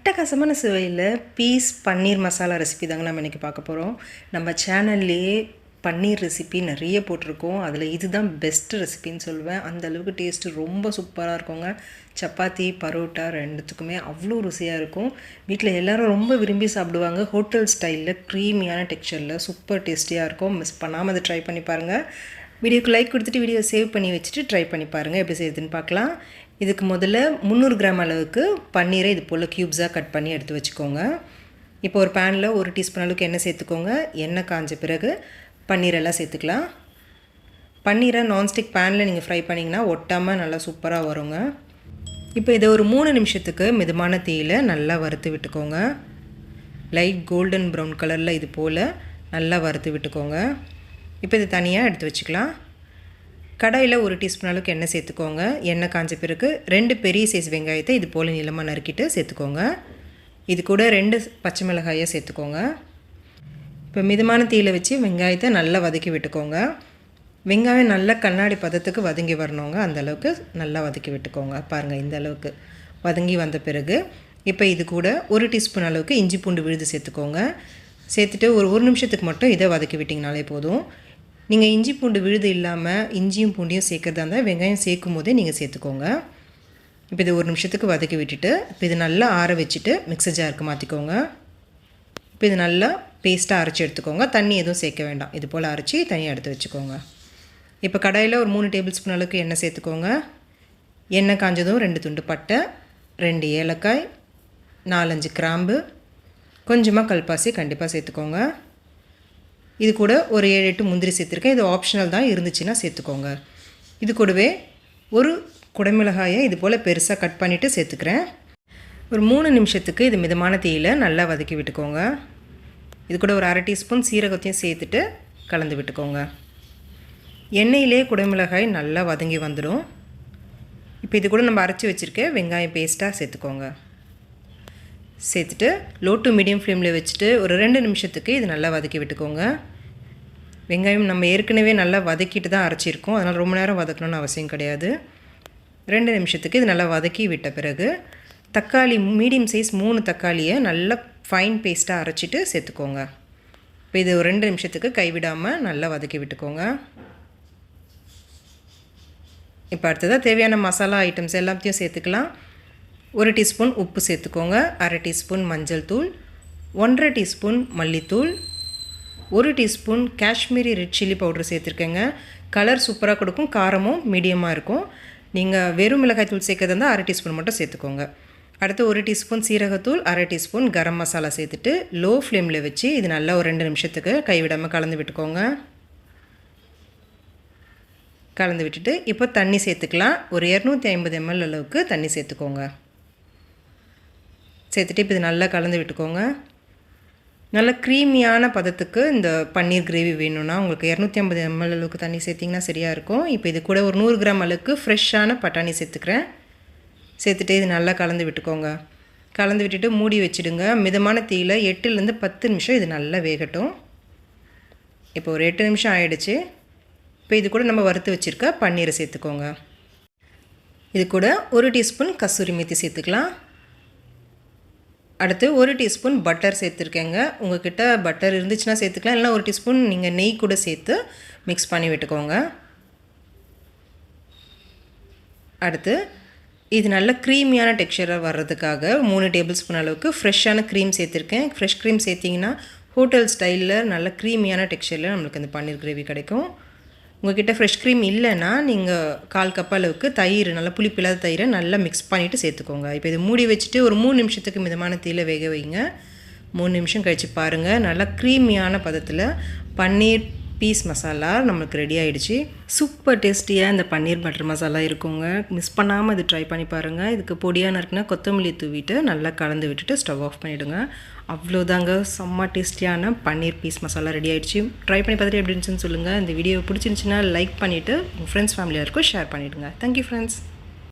அட்டகாசமான சுவையில் piece paneer masala recipe தாங்க நம்ம இன்றைக்கி பார்க்க போகிறோம். நம்ம சேனல்லையே பன்னீர் ரெசிபி நிறைய போட்டிருக்கோம். அதில் இதுதான் பெஸ்ட்டு ரெசிபின்னு சொல்லுவேன். அந்த அளவுக்கு டேஸ்ட்டு ரொம்ப சூப்பராக இருக்குங்க. சப்பாத்தி பரோட்டா ரெண்டுத்துக்குமே அவ்வளோ ருசியாக இருக்கும். வீட்டில் எல்லோரும் ரொம்ப விரும்பி சாப்பிடுவாங்க. ஹோட்டல் ஸ்டைலில் க்ரீமியான டெக்ஸ்சரில் சூப்பர் டேஸ்டியாக இருக்கும். மிஸ் பண்ணாமல் அதை ட்ரை பண்ணி பாருங்கள். வீடியோக்கு லைக் கொடுத்துட்டு வீடியோ சேவ் பண்ணி வச்சுட்டு ட்ரை பண்ணி பாருங்கள். எப்படி செய்யுதுன்னு பார்க்கலாம். இதுக்கு முதல்ல 300 கிராம் அளவுக்கு பன்னீரை இது போல் க்யூப்ஸாக கட் பண்ணி எடுத்து வச்சுக்கோங்க. இப்போ ஒரு பேனில் 1 டீஸ்பூன் அளவுக்கு எண்ணெய் சேர்த்துக்கோங்க. எண்ணெய் காஞ்ச பிறகு பன்னீரெல்லாம் சேர்த்துக்கலாம். பன்னீரை நான்ஸ்டிக் பேனில் நீங்கள் ஃப்ரை பண்ணிங்கன்னா ஒட்டாமல் நல்லா சூப்பராக வருங்க. இப்போ இதை ஒரு 3 நிமிஷத்துக்கு மிதமான தீயில் நல்லா வறுத்து விட்டுக்கோங்க. லைட் கோல்டன் ப்ரௌன் கலரில் இது போல் நல்லா வறுத்து விட்டுக்கோங்க. இப்போ இது தனியாக எடுத்து வச்சுக்கலாம். கடாயில் 1 டீஸ்பூன் அளவுக்கு எண்ணெய் சேர்த்துக்கோங்க. எண்ணெய் காஞ்ச பிறகு 2 பெரிய சைஸ் வெங்காயத்தை இது போல் நீளமாக நறுக்கிட்டு சேர்த்துக்கோங்க. இது கூட 2 பச்சை மிளகாயை சேர்த்துக்கோங்க. இப்போ மிதமான தீயில் வச்சு வெங்காயத்தை நல்லா வதக்கி விட்டுக்கோங்க. வெங்காயம் நல்லா கண்ணாடி பதத்துக்கு வதங்கி வரணுங்க. அந்தளவுக்கு நல்லா வதக்கி விட்டுக்கோங்க. பாருங்கள், இந்த அளவுக்கு வதங்கி வந்த பிறகு இப்போ இது கூட 1 டீஸ்பூன் அளவுக்கு இஞ்சி பூண்டு விழுது சேர்த்துக்கோங்க. சேர்த்துட்டு ஒரு நிமிஷத்துக்கு மட்டும் இதை வதக்கி விட்டிங்கனாலே போதும். நீங்கள் இஞ்சி பூண்டு விழுது இல்லாமல் இஞ்சியும் பூண்டையும் சேர்க்குறதா இருந்தால் வெங்காயம் சேர்க்கும் போதே நீங்கள் சேர்த்துக்கோங்க. இப்போ இது 1 நிமிஷத்துக்கு வதக்கி விட்டுட்டு இப்போ இது நல்லா ஆற வச்சுட்டு மிக்ஸர் ஜாருக்கு மாற்றிக்கோங்க. இப்போ இது நல்லா பேஸ்ட்டாக அரைச்சி எடுத்துக்கோங்க. தண்ணி எதுவும் சேர்க்க வேண்டாம். இது போல் அரைச்சி தனியாக எடுத்து வச்சுக்கோங்க. இப்போ கடாயில் ஒரு 3 டேபிள் ஸ்பூன் அளவுக்கு எண்ணெய் சேர்த்துக்கோங்க. எண்ணெய் காஞ்சதும் 2 துண்டு பட்டை, 2 ஏலக்காய், 4-5 கிராம்பு, கொஞ்சமாக கல்பாசி கண்டிப்பாக சேர்த்துக்கோங்க. இது கூட ஒரு 7-8 முந்திரி சேர்த்துருக்கேன். இது ஆப்ஷனல் தான், இருந்துச்சுன்னா சேர்த்துக்கோங்க. இது கூடவே ஒரு குடமிளகாயை இது போல் பெருசாக கட் பண்ணிவிட்டு சேர்த்துக்கிறேன். ஒரு 3 நிமிஷத்துக்கு இது மிதமான தீயில் நல்லா வதக்கி விட்டுக்கோங்க. இது கூட ஒரு 1/2 டீஸ்பூன் சீரகத்தையும் சேர்த்துட்டு கலந்து விட்டுக்கோங்க. எண்ணெயிலே குடமிளகாய் நல்லா வதங்கி வந்துடும். இப்போ இது கூட நம்ம அரைச்சி வச்சுருக்க வெங்காயம் பேஸ்ட்டாக சேர்த்துக்கோங்க. சேர்த்துட்டு லோ டு மீடியம் ஃப்ளேமில் வச்சுட்டு ஒரு 2 நிமிஷத்துக்கு இது நல்லா வதக்கி விட்டுக்கோங்க. வெங்காயம் நம்ம ஏற்கனவே நல்லா வதக்கிட்டு தான் அரைச்சிருக்கோம். அதனால் ரொம்ப நேரம் வதக்கணும்னு அவசியம் கிடையாது. 2 நிமிஷத்துக்கு இது நல்லா வதக்கி விட்ட பிறகு தக்காளி மீடியம் சைஸ் 3 தக்காளியை நல்லா ஃபைன் பேஸ்ட்டாக அரைச்சிட்டு சேர்த்துக்கோங்க. இப்போ இது ஒரு 2 நிமிஷத்துக்கு கைவிடாமல் நல்லா வதக்கி விட்டுக்கோங்க. இப்போ அடுத்ததாக தேவையான மசாலா ஐட்டம்ஸ் எல்லாத்தையும் சேர்த்துக்கலாம். 1 டீஸ்பூன் உப்பு சேர்த்துக்கோங்க. 1/2 டீஸ்பூன் மஞ்சள் தூள், 1/2 டீஸ்பூன் மல்லித்தூள், 1 teaspoon Kashmiri red chilli powder சேர்த்துருக்கேங்க. கலர் சூப்பராக கொடுக்கும். காரமும் மீடியமாக இருக்கும். நீங்கள் வெறும் மிளகாய் தூள் சேர்க்கறதா இருந்தால் 1/2 டீஸ்பூன் மட்டும் சேர்த்துக்கோங்க. அடுத்து 1 டீஸ்பூன் சீரகத்தூள், 1/2 டீஸ்பூன் கரம் மசாலா சேர்த்துட்டு லோ ஃப்ளேமில் வச்சு இது நல்லா ஒரு 2 நிமிஷத்துக்கு கைவிடாமல் கலந்து விட்டுக்கோங்க. கலந்து விட்டுட்டு இப்போ தண்ணி சேர்த்துக்கலாம். ஒரு 250 ml அளவுக்கு தண்ணி சேர்த்துக்கோங்க. சேர்த்துட்டு இப்போ இது நல்லா கலந்து விட்டுக்கோங்க. நல்லா க்ரீமியான பதத்துக்கு இந்த பன்னீர் கிரேவி வேணும்னா உங்களுக்கு 250 ml அளவுக்கு தண்ணி சேர்த்திங்கன்னா சரியாக இருக்கும். இப்போ இது கூட ஒரு 100 கிராம் அளவுக்கு ஃப்ரெஷ்ஷான பட்டாணி சேர்த்துக்கிறேன். சேர்த்துட்டு இது நல்லா கலந்து விட்டுக்கோங்க. கலந்து விட்டுட்டு மூடி வச்சுடுங்க. மிதமான தீயில் 8லேருந்து 10 நிமிஷம் இது நல்லா வேகட்டும். இப்போ ஒரு 8 நிமிஷம் ஆகிடுச்சு. இப்போ இது கூட நம்ம வறுத்து வச்சுருக்க பன்னீரை சேர்த்துக்கோங்க. இது கூட 1 டீஸ்பூன் கசூரி மேத்தி சேர்த்துக்கலாம். அடுத்து 1 டீஸ்பூன் பட்டர் சேர்த்துருக்கேங்க. உங்கள்கிட்ட பட்டர் இருந்துச்சுன்னா சேர்த்துக்கலாம். இல்லைனா 1 டீஸ்பூன் நீங்கள் நெய் கூட சேர்த்து மிக்ஸ் பண்ணி விட்டுக்கோங்க. அடுத்து இது நல்ல க்ரீமியான டெக்ஸ்சராக வர்றதுக்காக 3 டேபிள் ஸ்பூன் அளவுக்கு ஃப்ரெஷ்ஷான க்ரீம் சேர்த்துருக்கேன். ஃப்ரெஷ் க்ரீம் சேர்த்திங்கன்னா ஹோட்டல் ஸ்டைலில் நல்ல க்ரீமியான டெக்ஸ்சரில் நம்மளுக்கு இந்த பன்னீர் கிரேவி கிடைக்கும். உங்கள்கிட்ட ஃப்ரெஷ் க்ரீம் இல்லைன்னா நீங்கள் 1/4 கப் அளவுக்கு தயிர், நல்லா புளிப்பில்லாத தயிரை நல்லா மிக்ஸ் பண்ணிவிட்டு சேர்த்துக்கோங்க. இப்போ இது மூடி வச்சுட்டு ஒரு 3 நிமிஷத்துக்கு மிதமான தீயில் வேக வைங்க. 3 நிமிஷம் கழித்து பாருங்கள், நல்லா க்ரீமியான பதத்தில் பன்னீர் பீஸ் மசாலா நம்மளுக்கு ரெடி ஆகிடுச்சு. சூப்பர் டேஸ்டியாக இந்த பன்னீர் பட்டர் மசாலா இருக்குங்க. மிஸ் பண்ணாமல் இது ட்ரை பண்ணி பாருங்கள். இதுக்கு பொடியாக நறுக்குனா கொத்தமல்லி தூவிட்டு நல்லா கலந்து விட்டுட்டு ஸ்டவ் ஆஃப் பண்ணிவிடுங்க. அவ்வளோதாங்க, செம்ம டேஸ்டியான பன்னீர் பீஸ் மசாலா ரெடி ஆகிடுச்சு. ட்ரை பண்ணி பார்த்துட்டு எப்படி இருந்துச்சுன்னு சொல்லுங்கள். இந்த வீடியோ பிடிச்சிருந்துச்சின்னா லைக் பண்ணிவிட்டு உங்கள் ஃப்ரெண்ட்ஸ் ஃபேமிலியாக இருக்கும் ஷேர் பண்ணிவிடுங்க. Thank you friends.